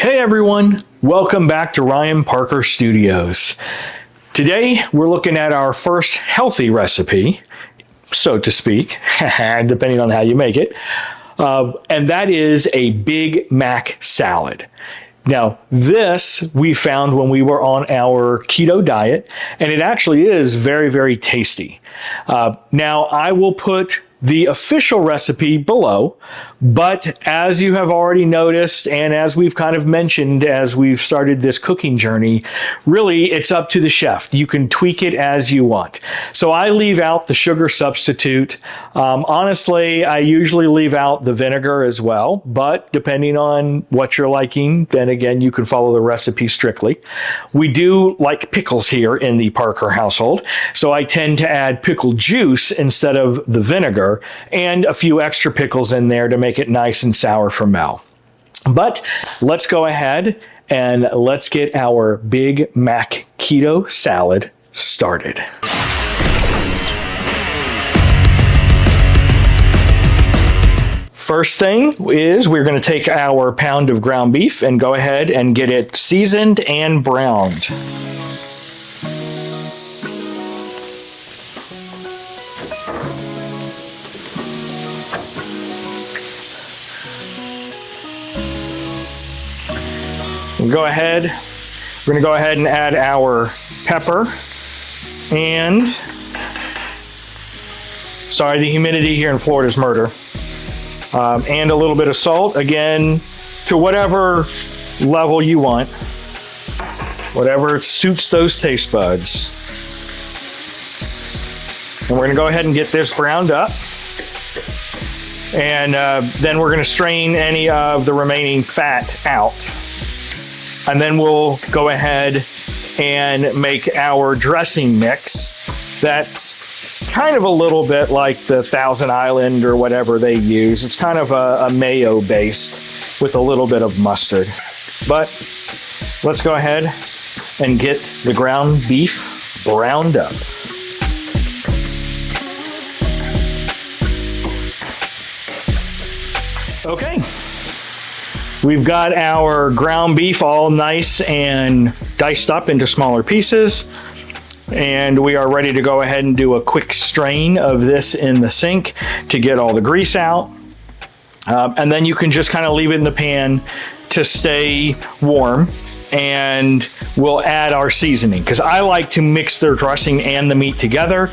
Hey everyone, welcome back to Ryan Parker Studios. Today we're looking at our first healthy recipe, so to speak, depending on how you make it, and that is a Big Mac salad. Now, this we found when we were on our keto diet, and it actually is very, very tasty. Now, I will put the official recipe below, but as you have already noticed, and as we've kind of mentioned as we've started this cooking journey, really it's up to the chef. You can tweak it as you want. So I leave out the sugar substitute. Honestly, I usually leave out the vinegar as well, but depending on what you're liking, then again, you can follow the recipe strictly. We do like pickles here in the Parker household, so I tend to add pickle juice instead of the vinegar, and a few extra pickles in there to make it nice and sour for Mel. But let's go ahead and let's get our Big Mac keto salad started. First thing is we're going to take our pound of ground beef and go ahead and get it seasoned and browned. We're going to go ahead and add our pepper and, sorry, the humidity here in Florida is murder, and a little bit of salt, again, to whatever level you want, whatever suits those taste buds. And we're going to go ahead and get this browned up. And then we're going to strain any of the remaining fat out. And then we'll go ahead and make our dressing mix. That's kind of a little bit like the Thousand Island or whatever they use. It's kind of a mayo based with a little bit of mustard. But let's go ahead and get the ground beef browned up. Okay. We've got our ground beef all nice and diced up into smaller pieces, and we are ready to go ahead and do a quick strain of this in the sink to get all the grease out. And then you can just kind of leave it in the pan to stay warm, and we'll add our seasoning because I like to mix the dressing and the meat together.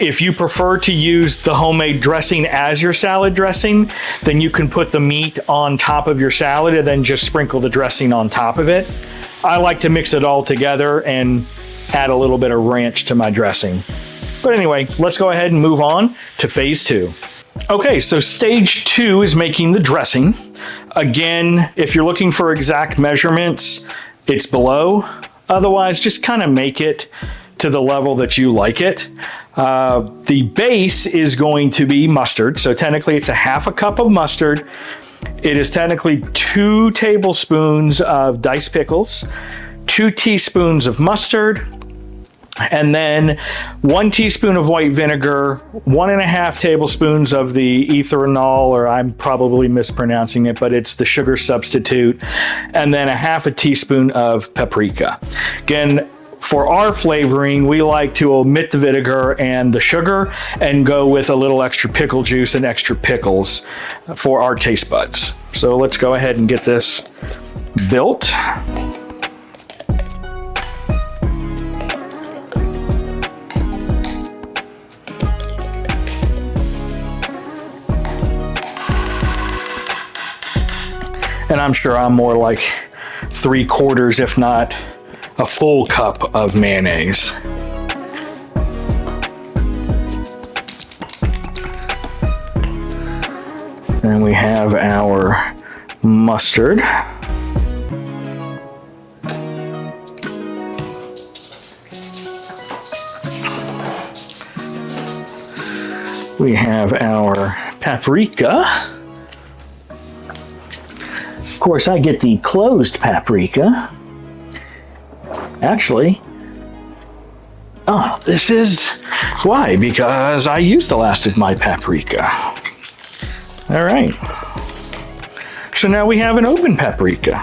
If you prefer to use the homemade dressing as your salad dressing, then you can put the meat on top of your salad and then just sprinkle the dressing on top of it. I like to mix it all together and add a little bit of ranch to my dressing. But anyway, let's go ahead and move on to phase 2. Okay, so stage 2 is making the dressing. Again, if you're looking for exact measurements, it's below. Otherwise, just kind of make it to the level that you like it. The base is going to be mustard. So technically it's a half a cup of mustard. It is technically 2 tablespoons of diced pickles, 2 teaspoons of mustard, and then 1 teaspoon of white vinegar, 1.5 tablespoons of the ethanol, or I'm probably mispronouncing it, but it's the sugar substitute, and then 1/2 teaspoon of paprika. Again, for our flavoring, we like to omit the vinegar and the sugar and go with a little extra pickle juice and extra pickles for our taste buds. So let's go ahead and get this built. And I'm sure I'm more like 3/4, if not a full cup of mayonnaise. And we have our mustard. We have our paprika. Of course, I get the closed paprika. Actually, this is why, because I used the last of my paprika. All right. So now we have an open paprika.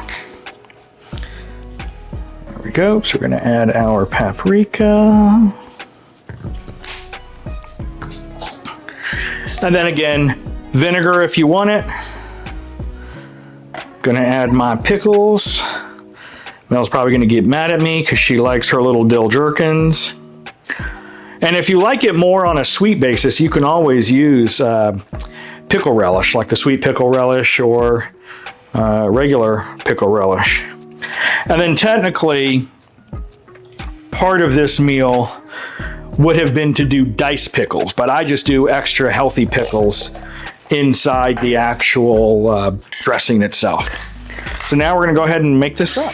we go. So we're going to add our paprika. And then again, vinegar if you want it. Gonna add my pickles. Mel's probably gonna get mad at me because she likes her little dill gherkins. And if you like it more on a sweet basis, you can always use pickle relish, like the sweet pickle relish or regular pickle relish. And then technically, part of this meal would have been to do diced pickles, but I just do extra healthy pickles inside the actual dressing itself. So now we're gonna go ahead and make this up.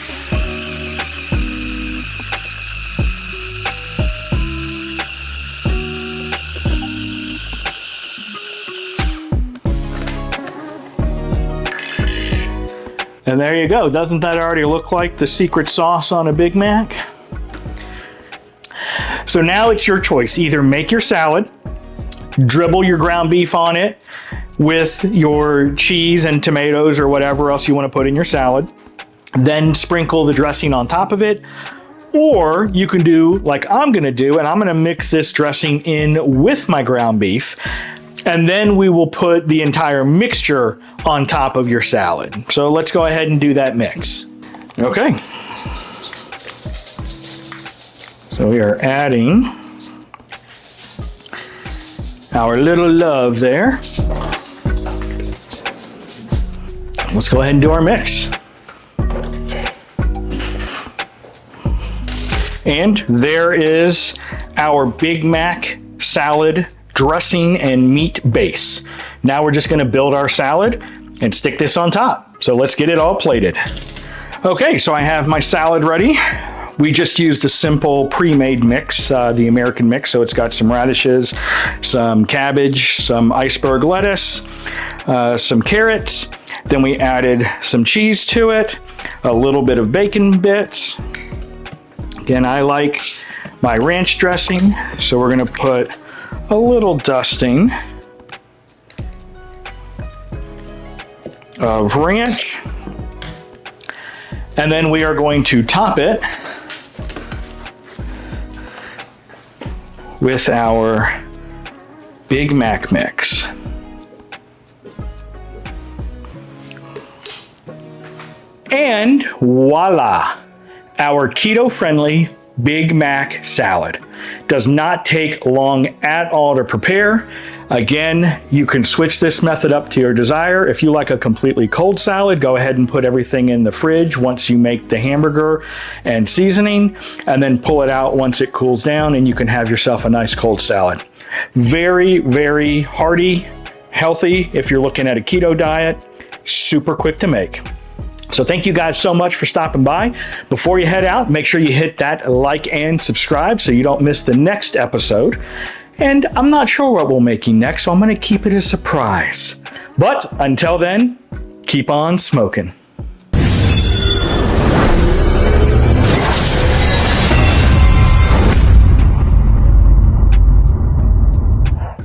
And there you go. Doesn't that already look like the secret sauce on a Big Mac? So now it's your choice. Either make your salad, dribble your ground beef on it with your cheese and tomatoes or whatever else you want to put in your salad, then sprinkle the dressing on top of it. Or you can do like I'm going to do, and I'm going to mix this dressing in with my ground beef. And then we will put the entire mixture on top of your salad. So let's go ahead and do that mix. Okay. So we are adding our little love there. Let's go ahead and do our mix. And there is our Big Mac salad dressing and meat base. Now we're just going to build our salad and stick this on top. So let's get it all plated. Okay, so I have my salad ready. We just used a simple pre-made mix, the American mix. So it's got some radishes, some cabbage, some iceberg lettuce, some carrots. Then we added some cheese to it, a little bit of bacon bits. Again, I like my ranch dressing, so we're gonna put a little dusting of ranch. And then we are going to top it with our Big Mac mix. And voila, our keto-friendly Big Mac salad. Does not take long at all to prepare. Again, you can switch this method up to your desire. If you like a completely cold salad, go ahead and put everything in the fridge once you make the hamburger and seasoning, and then pull it out once it cools down, and you can have yourself a nice cold salad. Very, very hearty, healthy if you're looking at a keto diet, super quick to make. So thank you guys so much for stopping by. Before you head out, make sure you hit that like and subscribe so you don't miss the next episode. And I'm not sure what we'll make next, so I'm going to keep it a surprise. But until then, keep on smoking.